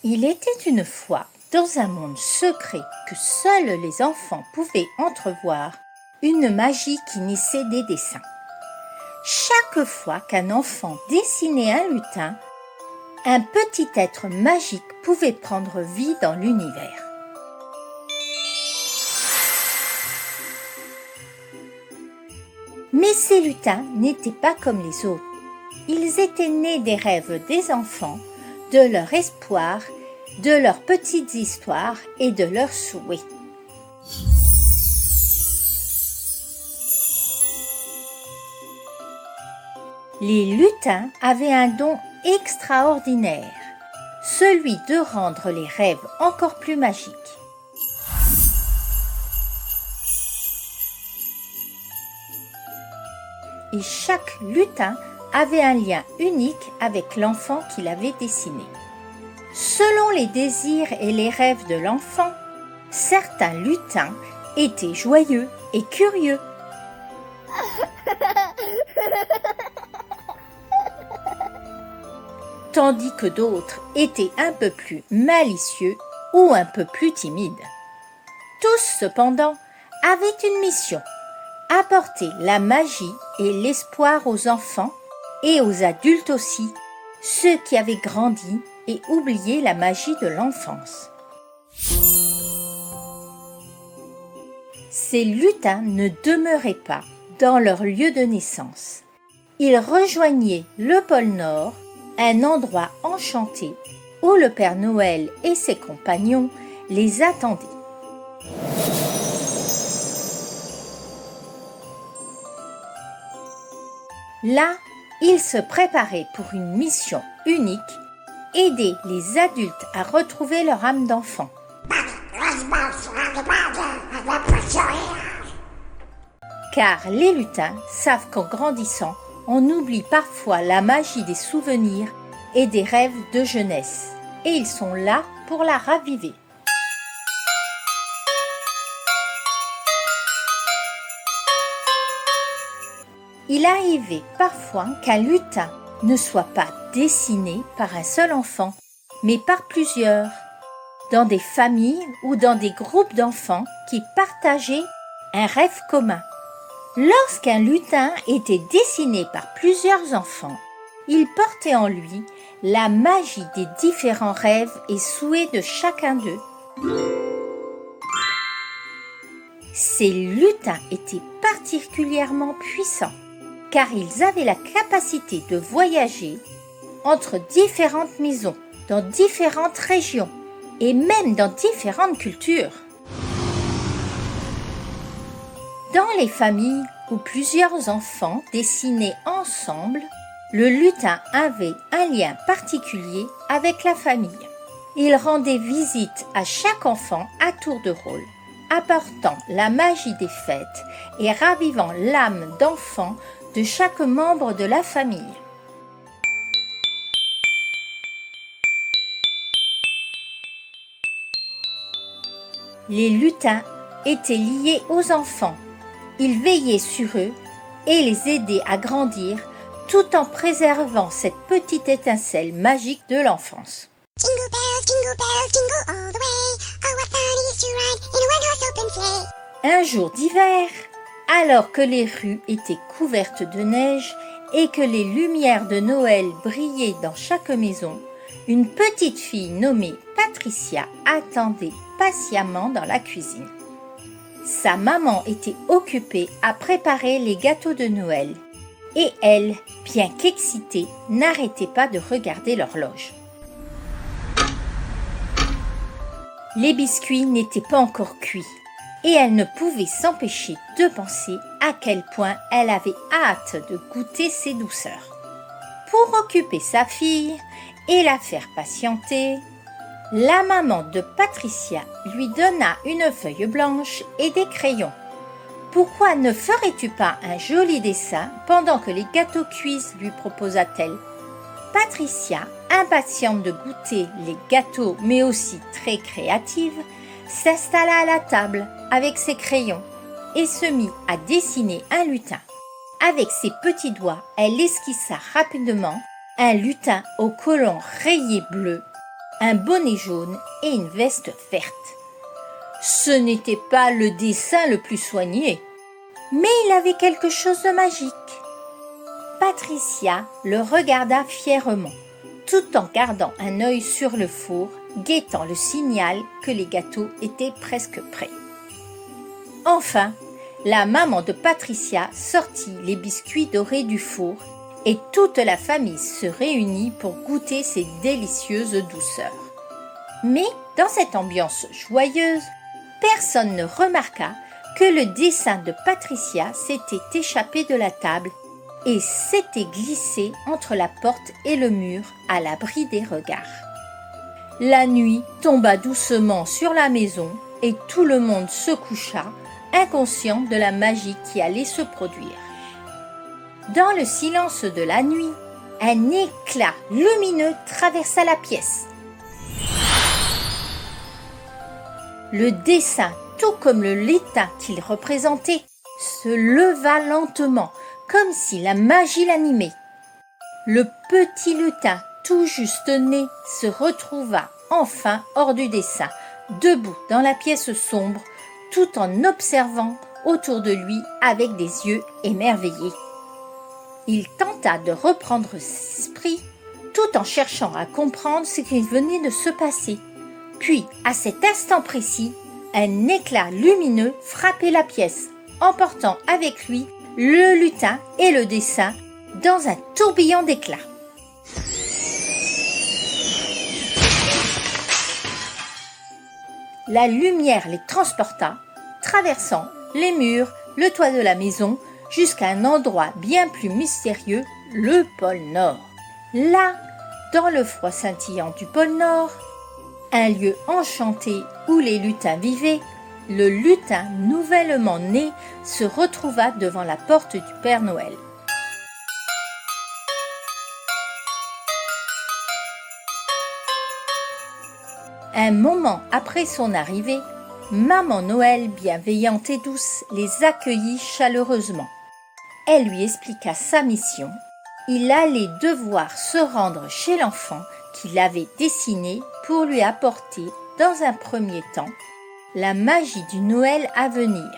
Il était une fois, dans un monde secret que seuls les enfants pouvaient entrevoir, une magie qui naissait des dessins. Chaque fois qu'un enfant dessinait un lutin, un petit être magique pouvait prendre vie dans l'univers. Mais ces lutins n'étaient pas comme les autres. Ils étaient nés des rêves des enfants, de leur espoir, de leurs petites histoires et de leurs souhaits. Les lutins avaient un don extraordinaire, celui de rendre les rêves encore plus magiques. Et chaque lutin avait un lien unique avec l'enfant qu'il avait dessiné. Selon les désirs et les rêves de l'enfant, certains lutins étaient joyeux et curieux. Tandis que d'autres étaient un peu plus malicieux ou un peu plus timides. Tous, cependant, avaient une mission, apporter la magie et l'espoir aux enfants et aux adultes aussi, ceux qui avaient grandi et oublié la magie de l'enfance. Ces lutins ne demeuraient pas dans leur lieu de naissance. Ils rejoignaient le pôle Nord, un endroit enchanté où le Père Noël et ses compagnons les attendaient. Là, ils se préparaient pour une mission unique, aider les adultes à retrouver leur âme d'enfant. Car les lutins savent qu'en grandissant, on oublie parfois la magie des souvenirs et des rêves de jeunesse, et ils sont là pour la raviver. Il arrivait parfois qu'un lutin ne soit pas dessiné par un seul enfant, mais par plusieurs, dans des familles ou dans des groupes d'enfants qui partageaient un rêve commun. Lorsqu'un lutin était dessiné par plusieurs enfants, il portait en lui la magie des différents rêves et souhaits de chacun d'eux. Ces lutins étaient particulièrement puissants, car ils avaient la capacité de voyager entre différentes maisons, dans différentes régions et même dans différentes cultures. Dans les familles où plusieurs enfants dessinaient ensemble, le lutin avait un lien particulier avec la famille. Il rendait visite à chaque enfant à tour de rôle, apportant la magie des fêtes et ravivant l'âme d'enfant de chaque membre de la famille. Les lutins étaient liés aux enfants. Ils veillaient sur eux et les aidaient à grandir tout en préservant cette petite étincelle magique de l'enfance. Jingle bells, jingle all the way. Oh, what fun it is to ride in a one-horse open sleigh. Un jour d'hiver, alors que les rues étaient couvertes de neige et que les lumières de Noël brillaient dans chaque maison, une petite fille nommée Patricia attendait patiemment dans la cuisine. Sa maman était occupée à préparer les gâteaux de Noël et elle, bien qu'excitée, n'arrêtait pas de regarder l'horloge. Les biscuits n'étaient pas encore cuits et elle ne pouvait s'empêcher de penser à quel point elle avait hâte de goûter ces douceurs. Pour occuper sa fille et la faire patienter, la maman de Patricia lui donna une feuille blanche et des crayons. « Pourquoi ne ferais-tu pas un joli dessin pendant que les gâteaux cuisent ?» lui proposa-t-elle. Patricia, impatiente de goûter les gâteaux mais aussi très créative, s'installa à la table avec ses crayons et se mit à dessiner un lutin. Avec ses petits doigts, elle esquissa rapidement un lutin au collant rayé bleu un bonnet jaune et une veste verte. Ce n'était pas le dessin le plus soigné, mais il avait quelque chose de magique. Patricia le regarda fièrement, tout en gardant un œil sur le four, guettant le signal que les gâteaux étaient presque prêts. Enfin, la maman de Patricia sortit les biscuits dorés du four et toute la famille se réunit pour goûter ces délicieuses douceurs. Mais dans cette ambiance joyeuse, personne ne remarqua que le dessin de Patricia s'était échappé de la table et s'était glissé entre la porte et le mur à l'abri des regards. La nuit tomba doucement sur la maison et tout le monde se coucha, inconscient de la magie qui allait se produire. Dans le silence de la nuit, un éclat lumineux traversa la pièce. Le dessin, tout comme le lutin qu'il représentait, se leva lentement, comme si la magie l'animait. Le petit lutin, tout juste né, se retrouva enfin hors du dessin, debout dans la pièce sombre, tout en observant autour de lui avec des yeux émerveillés. Il tenta de reprendre ses esprits, tout en cherchant à comprendre ce qui venait de se passer. Puis, à cet instant précis, un éclat lumineux frappait la pièce, emportant avec lui le lutin et le dessin dans un tourbillon d'éclats. La lumière les transporta, traversant les murs, le toit de la maison, jusqu'à un endroit bien plus mystérieux, le pôle Nord. Là, dans le froid scintillant du pôle Nord, un lieu enchanté où les lutins vivaient, le lutin nouvellement né se retrouva devant la porte du Père Noël. Un moment après son arrivée, Maman Noël, bienveillante et douce, les accueillit chaleureusement. Elle lui expliqua sa mission. Il allait devoir se rendre chez l'enfant qu'il avait dessiné pour lui apporter, dans un premier temps, la magie du Noël à venir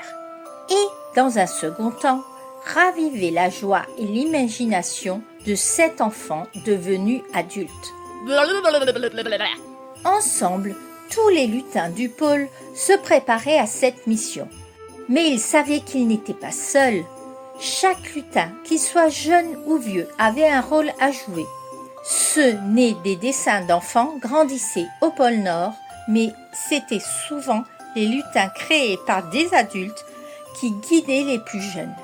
et, dans un second temps, raviver la joie et l'imagination de cet enfant devenu adulte. Ensemble, tous les lutins du pôle se préparaient à cette mission. Mais ils savaient qu'ils n'étaient pas seuls. Chaque lutin, qu'il soit jeune ou vieux, avait un rôle à jouer. Ceux nés des dessins d'enfants grandissaient au pôle Nord, mais c'étaient souvent les lutins créés par des adultes qui guidaient les plus jeunes.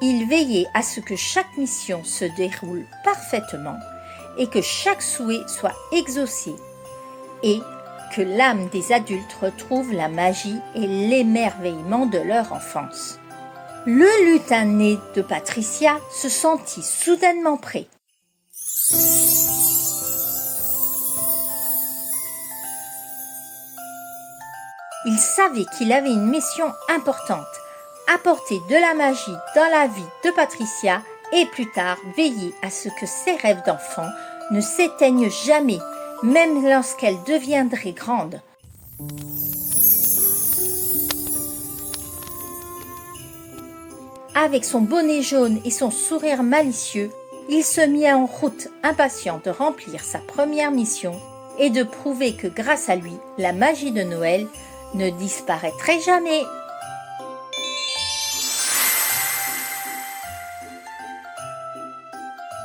Ils veillaient à ce que chaque mission se déroule parfaitement et que chaque souhait soit exaucé et que l'âme des adultes retrouve la magie et l'émerveillement de leur enfance. Le lutin né de Patricia se sentit soudainement prêt. Il savait qu'il avait une mission importante, apporter de la magie dans la vie de Patricia et plus tard veiller à ce que ses rêves d'enfant ne s'éteignent jamais, même lorsqu'elle deviendrait grande. Avec son bonnet jaune et son sourire malicieux, il se mit en route, impatient de remplir sa première mission et de prouver que grâce à lui, la magie de Noël ne disparaîtrait jamais.